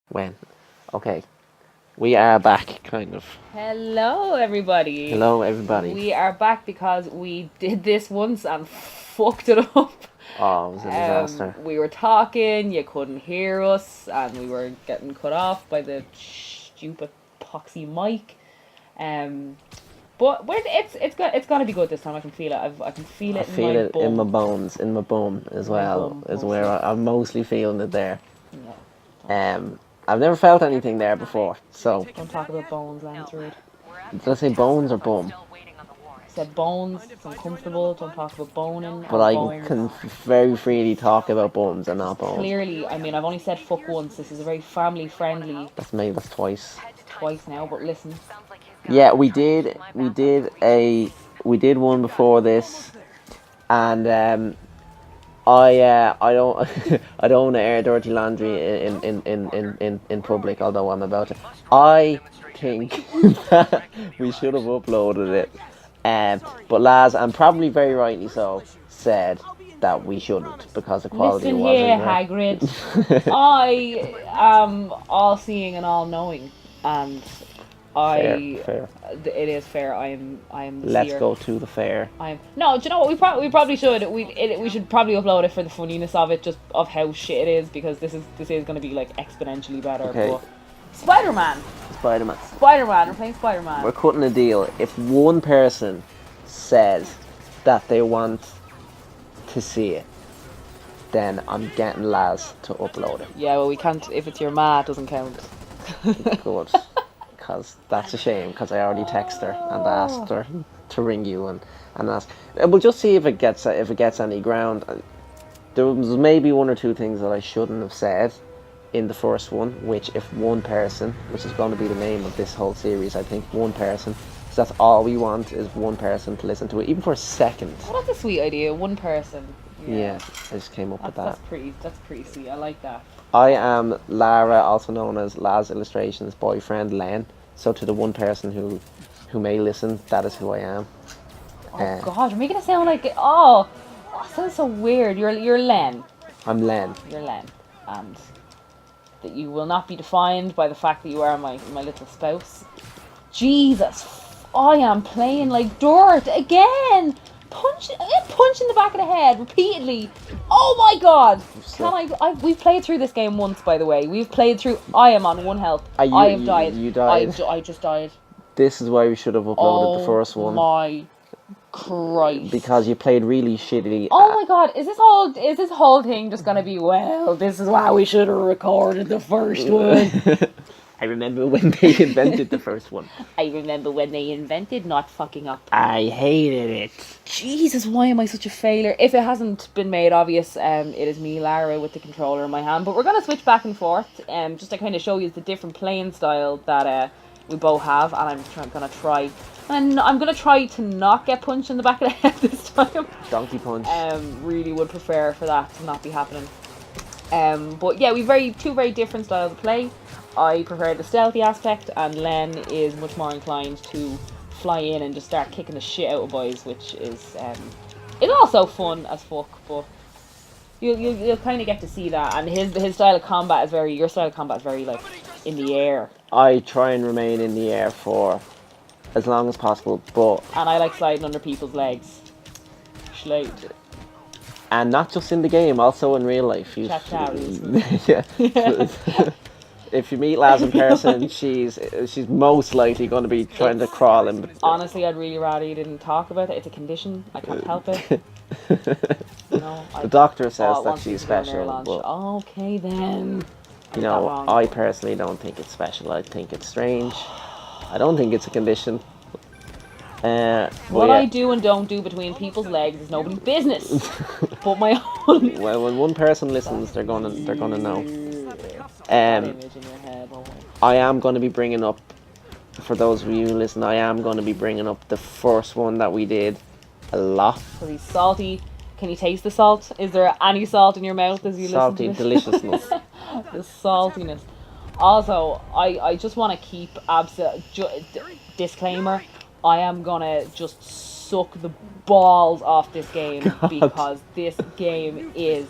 When? Okay. We are back, kind of. Hello, everybody. Hello, everybody. We are back because we did this once and fucked it up. Oh, it was a disaster. We were talking, you couldn't hear us, and we were getting cut off by the stupid poxy mic. But it's gonna be good this time. I can feel it. I can feel I it in feel my it bum. in my bones, in my bum as My well, bum, is mostly. where I'm mostly feeling it there. Yeah. I've never felt anything there before, so. Don't talk about bones, Lance Rude. Did I say bones or bum? I said bones. It's uncomfortable. Don't talk about boning But or I bones. can very freely talk about bums and not bones. Clearly, I mean, I've only said fuck once. This is a very family friendly. That's twice. Twice now, but listen. Yeah, we did one before this, and I don't I don't want to air dirty laundry in public, although I'm about to. I think that we should have uploaded it, but Laz, and probably very rightly so, said that we shouldn't because the quality Listen wasn't here, great. Hagrid. I am all seeing and all knowing, and Fair. It is fair. I am. The Let's seer. go to the fair. No. Do you know what? We probably should. We should probably upload it for the funniness of it, just of how shit it is, because this is going to be like exponentially better. Okay. But Spider-Man. Spider-Man. We're playing Spider-Man. We're cutting a deal. If one person says that they want to see it, then I'm getting Laz to upload it. Yeah, well, we can't. If it's your ma, it doesn't count. Good. Because that's a shame, because I already texted her and asked her to ring you and ask. We'll just see if it gets any ground. There was maybe one or two things that I shouldn't have said in the first one, which if one person, which is going to be the name of this whole series, I think one person, so that's all we want, is one person to listen to it, even for a second. Well, that's a sweet idea. One person. Yeah, I just came up with that. That's pretty sweet. I like that. I am Lara, also known as Laz Illustrations' boyfriend, Len. So to the one person who may listen, that is who I am. Oh God, you're making it sound like it sounds so weird. You're Len. I'm Len. You're Len, and that you will not be defined by the fact that you are my little spouse. Jesus, I am playing like dirt again. Punch in the back of the head repeatedly. Oh my God! We've played through this game once, by the way. We've played through. I am on 1 health. I have died. You died. I just died. This is why we should have uploaded the first one. Oh my Christ! Because you played really shittily. Oh my God! Is this whole thing just gonna be? Well, this is why we should have recorded the first one. I remember when they invented the first one. I remember when they invented not fucking up. I hated it. Jesus, why am I such a failure? If it hasn't been made obvious, it is me, Lara, with the controller in my hand. But we're going to switch back and forth, just to kind of show you the different playing style that we both have. And I'm going to try. And I'm going to try to not get punched in the back of the head this time. Donkey punch. Really would prefer for that to not be happening. But yeah, we've two very different styles of play. I prefer the stealthy aspect, and Len is much more inclined to fly in and just start kicking the shit out of boys, which is it's also fun as fuck. But you'll kind of get to see that, and his style of combat is your style of combat is very like in the air. I try and remain in the air for as long as possible, and I like sliding under people's legs. Slide. And not just in the game, also in real life. Yeah. If you meet Laz in person, she's most likely going to be trying to crawl in. Honestly, I'd really rather you didn't talk about it. It's a condition. I can't help it. The doctor says that she's special. But, okay then. I personally don't think it's special. I think it's strange. I don't think it's a condition. What I do and don't do between people's legs is nobody's business. But my own. Well, when one person listens, they're gonna know. I am going to be bringing up, for those of you who listen, I am going to be bringing up the first one that we did a lot. So he's salty. Can you taste the salt? Is there any salt in your mouth as you salty listen to this? Deliciousness. The saltiness. Also, I just want to keep disclaimer. I am going to just suck the balls off this game because this game is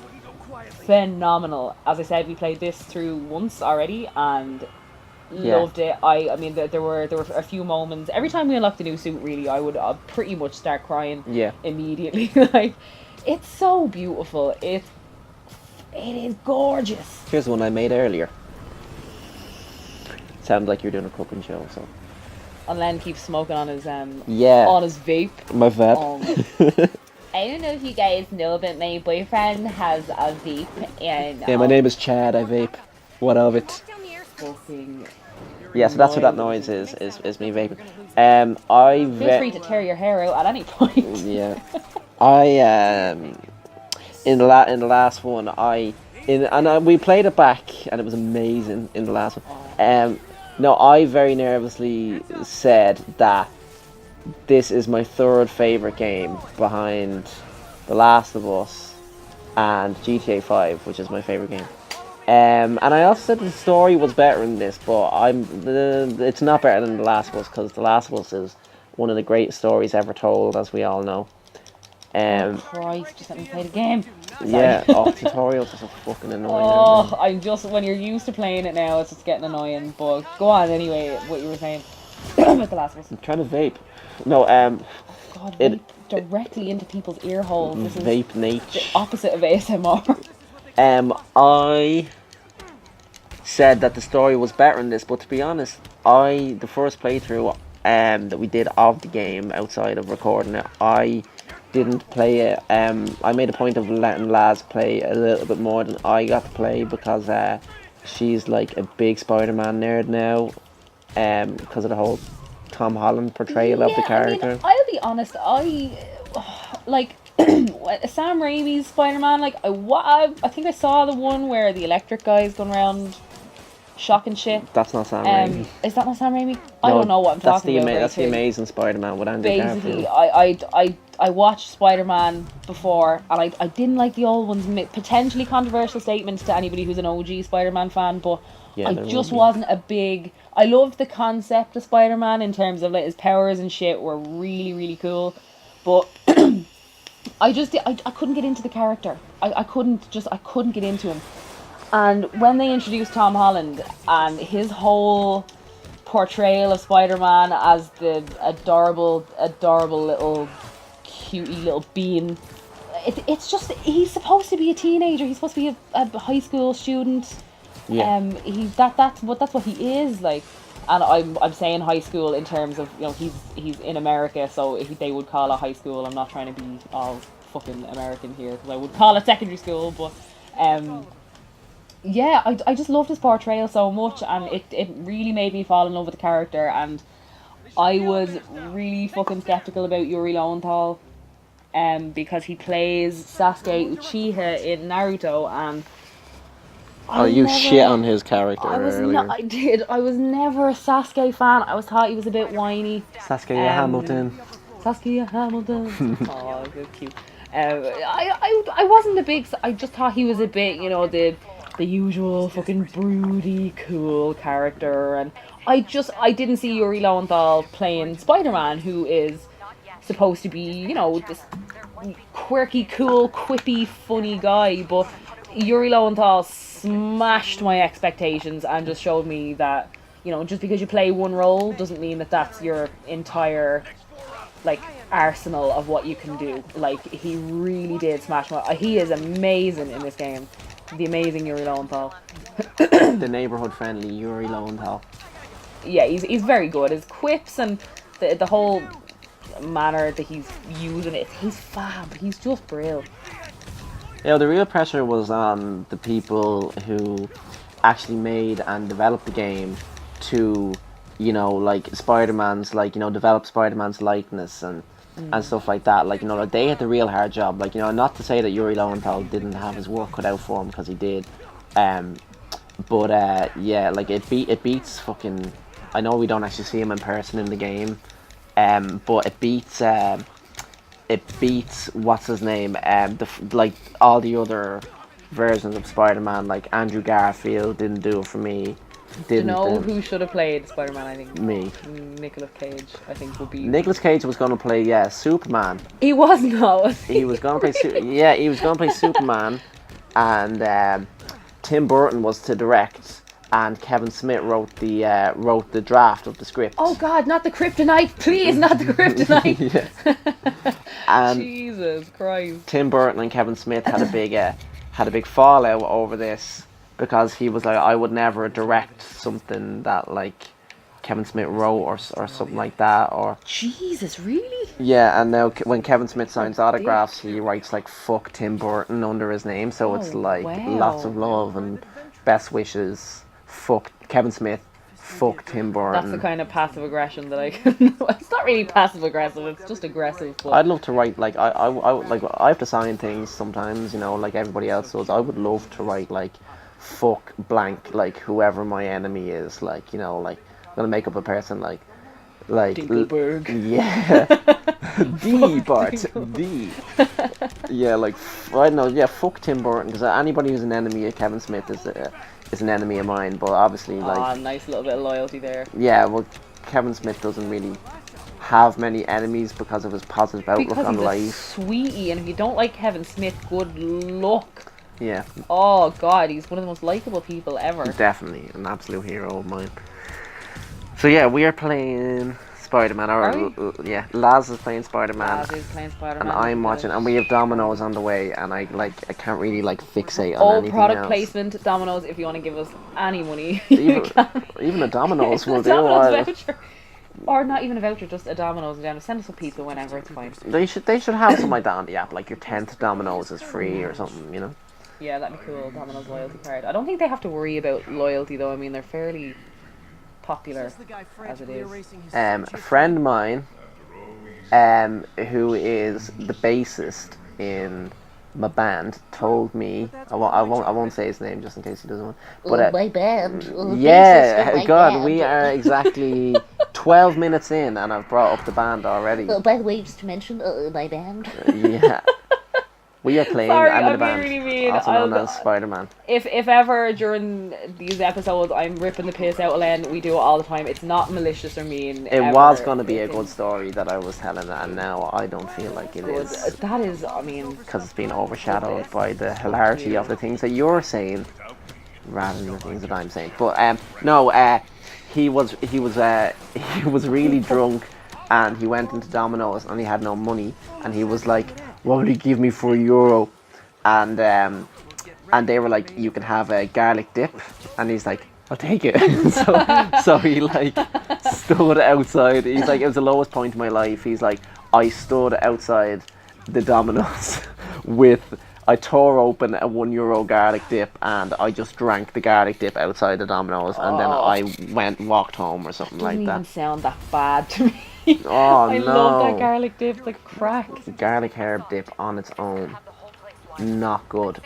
phenomenal. As I said, we played this through once already and loved it. I mean, there were a few moments. Every time we unlocked a new suit, really, I would pretty much start crying. Yeah. Immediately. Like, it's so beautiful. It is gorgeous. Here's one I made earlier. Sounded like you're doing a cooking show, so. And Len keeps smoking on his on his vape. My vape. I don't know if you guys know, but my boyfriend has a vape, and Yeah, my name is Chad. I vape. What of it? fucking. Yeah, so that's what that noise is me vaping. I Feel free to tear your hair out at any point. Yeah, I in the last one we played it back and it was amazing in the last one. No, I very nervously said that this is my third favourite game behind The Last of Us and GTA 5, which is my favourite game. And I also said the story was better in this, but it's not better than The Last of Us, because The Last of Us is one of the greatest stories ever told, as we all know. Christ, just let me play the game. Sorry. Yeah, tutorials are so fucking annoying. Oh, I'm just, when you're used to playing it now, it's just getting annoying. But go on anyway, what you were saying with The Last of Us. I'm trying to vape. No, God, vape directly into people's ear holes. This is vape nature. the opposite of ASMR. I said that the story was better in this, but to be honest, the first playthrough that we did of the game outside of recording it, I didn't play it. I made a point of letting Laz play a little bit more than I got to play, because she's like a big Spider-Man nerd now, because of the whole Tom Holland portrayal of the character. I mean, I'll be honest, like Sam Raimi's Spider-Man, like I think I saw the one where the electric guy's going around shocking shit. That's not Sam Raimi. Is that not Sam Raimi? I don't know what I'm talking about. That's the Amazing Spider-Man with Andy Basically, Garfield. I watched Spider-Man before, and I didn't like the old ones. Potentially controversial statements to anybody who's an OG Spider-Man fan, but I just wasn't a big... I loved the concept of Spider-Man in terms of like his powers and shit were really, really cool, but I couldn't get into the character. I couldn't get into him. And when they introduced Tom Holland and his whole portrayal of Spider-Man as the adorable little cutie little bean, it's just, he's supposed to be a teenager. He's supposed to be a high school student. Yeah. That's what he is like. And I'm saying high school in terms of, you know, he's in America, so they would call it high school. I'm not trying to be all fucking American here, because I would call it secondary school, but yeah, I just loved his portrayal so much, and it really made me fall in love with the character. And I was really fucking skeptical about Yuri Lowenthal, because he plays Sasuke Uchiha in Naruto, and shit on his character earlier. I did. I was never a Sasuke fan. I thought he was a bit whiny. Sasuke Hamilton. Sasuke Hamilton. Oh, that's cute. I wasn't a big... I just thought he was a bit, you know, the usual fucking broody, cool character. And I didn't see Yuri Lowenthal playing Spider-Man, who is supposed to be, you know, this quirky, cool, quippy, funny guy. But Yuri Lowenthal smashed my expectations and just showed me that, you know, just because you play one role doesn't mean that that's your entire, like, arsenal of what you can do. Like, he really did smash my... He is amazing in this game. The amazing Yuri Lowenthal. The neighborhood-friendly Yuri Lowenthal. Yeah, he's very good. His quips and the whole manner that he's using it, he's fab. He's just brilliant. You know, the real pressure was on the people who actually made and developed the game to, you know, like Spider-Man's, like, you know, develop Spider-Man's likeness and stuff like that. Like, you know, like, they had the real hard job. Like, you know, not to say that Yuri Lowenthal didn't have his work cut out for him, because he did. But yeah, like, it beats fucking... I know we don't actually see him in person in the game, but it beats what's his name, like all the other versions of Spider-Man. Like Andrew Garfield didn't do it for me. You know who should have played Spider-Man? I think me. Nicolas Cage, I think, would be. Nicolas Cage was going to play Superman. He was not. He was going to play. He was going to play Superman, and Tim Burton was to direct, and Kevin Smith wrote the draft of the script. Oh God, not the kryptonite, please, not the kryptonite. Yeah. And Jesus Christ. Tim Burton and Kevin Smith had a big fallout over this because he was like, I would never direct something that like Kevin Smith wrote or something like that, or Jesus, really? yeah. And now when Kevin Smith signs autographs, he writes like "fuck Tim Burton" under his name, so it's like lots of love and best wishes. Fuck Kevin Smith. Fuck Tim Burton. That's the kind of passive aggression that I can. It's not really passive aggressive. It's just aggressive. But I'd love to write like I have to sign things sometimes, you know, like everybody else does. I would love to write like fuck blank, like whoever my enemy is, like, you know, like I'm gonna make up a person like Dinkelberg. yeah. D Bart D. Yeah, like I don't know. Yeah, fuck Tim Burton, because anybody who's an enemy of Kevin Smith is an enemy of mine. But obviously, like, Nice little bit of loyalty there. yeah, well, Kevin Smith doesn't really have many enemies because of his positive outlook Because on he's life. a sweetie, and if you don't like Kevin Smith, good luck. Yeah, Oh God, he's one of the most likable people ever. definitely an absolute hero of mine. So yeah, we are playing Spider-Man. Yeah, Laz is playing Spider-Man. Laz is playing Spider-Man. And I'm watching, and we have Dominoes on the way, and I can't really like fixate on anything product else. placement, Domino's. If you want to give us any money, Even a Domino's will do. Domino's voucher, or not even a voucher, just a Domino's down. Send us a pizza whenever, it's fine. They should have something like that on the app, like your 10th Domino's is free or something, you know. Yeah, that'd be cool. Domino's loyalty card. I don't think they have to worry about loyalty though. I mean, they're fairly popular as it is. A friend of mine, who is the bassist in my band, told me I won't say his name just in case he doesn't want. But my band. yeah, my God, band. we are exactly 12 minutes in, and I've brought up the band already. By the way, just to mention, my band. Yeah. We are playing Sorry, I'm in the I'm band, being really mean. also known as Spider-Man. If ever during these episodes I'm ripping the piss out of Len, we do it all the time. It's not malicious or mean. It was going to be a good story that I was telling, and now I don't feel like it is. That is, I mean, Because it's been overshadowed by the hilarity of the things that you're saying, rather than the things that I'm saying. But no, he was really drunk, and he went into Domino's and he had no money, and he was like, "What would he give me for €1?" And they were like, "You can have a garlic dip," and he's like, "I'll take it." so he like stood outside. He's like, it was the lowest point in my life. He's like, I stood outside the Domino's I tore open a €1 garlic dip, and I just drank the garlic dip outside the Domino's, and then I walked home or something like doesn't that. even sound that bad to me. Oh, I no. love that garlic dip. It's like crack. Garlic herb dip on its own, not good.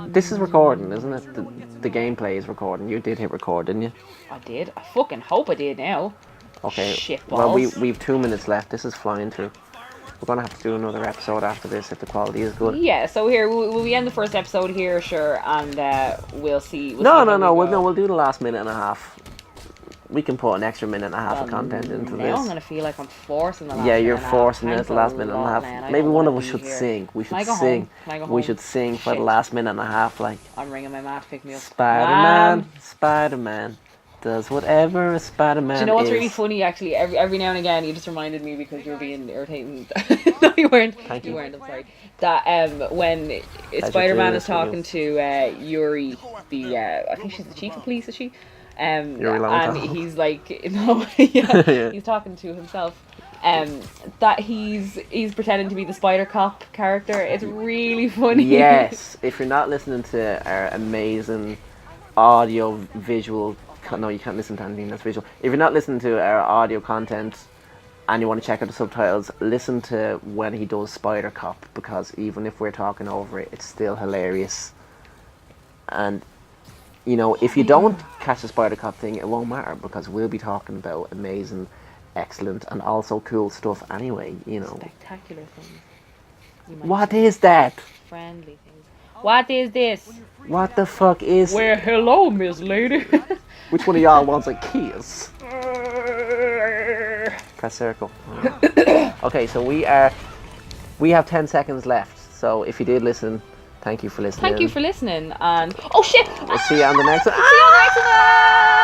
This is recording, isn't it? The gameplay is recording. You did hit record, didn't you? I did. I fucking hope I did now. Okay. Shit Well, balls. we've 2 minutes left. This is flying through. We're gonna have to do another episode after this if the quality is good. Yeah, so here will we end the first episode here, sure, and we'll see. No. We'll do the last minute and a half. We can put an extra minute and a half of content into now this. I'm gonna feel like I'm forcing the last. Yeah, you're minute and a half. forcing it Thanks the last a minute and a lot, half. man. I Maybe don't one wanna of us be should here. sing. We Can I should go sing. home? Can I go We home? should sing for the Shit. last minute and a half, like I'm ringing my mat to pick me up. Spider-Man, Spider-Man does whatever a Spider-Man is. Do you know what's really funny? Actually, every now and again, you just reminded me because you're being irritating. No, you weren't. Thank you. You weren't. I'm sorry. That when Spider-Man is talking to Yuri, I think she's the chief of police, is she? Yuri and Lowenthal. he's like, no, yeah, Yeah. he's talking to himself. That he's pretending to be the Spider Cop character. It's really funny. Yes, if you're not listening to our amazing audio visual, no, you can't listen to anything that's visual. If you're not listening to our audio content and you want to check out the subtitles, listen to when he does Spider Cop, because even if we're talking over it, it's still hilarious. And you know, if you don't catch the Spider Cop thing, it won't matter, because we'll be talking about amazing, excellent, and also cool stuff anyway, you know. Spectacular things. You might What is that? friendly things. What is this? What the fuck is... Well, hello, Miss Lady. Which one of y'all wants a kiss? Press circle. Okay, so we have 10 seconds left. So if you did listen, Thank you for listening. Thank you for listening, and oh shit! We'll see you on the next one. See you on the next one.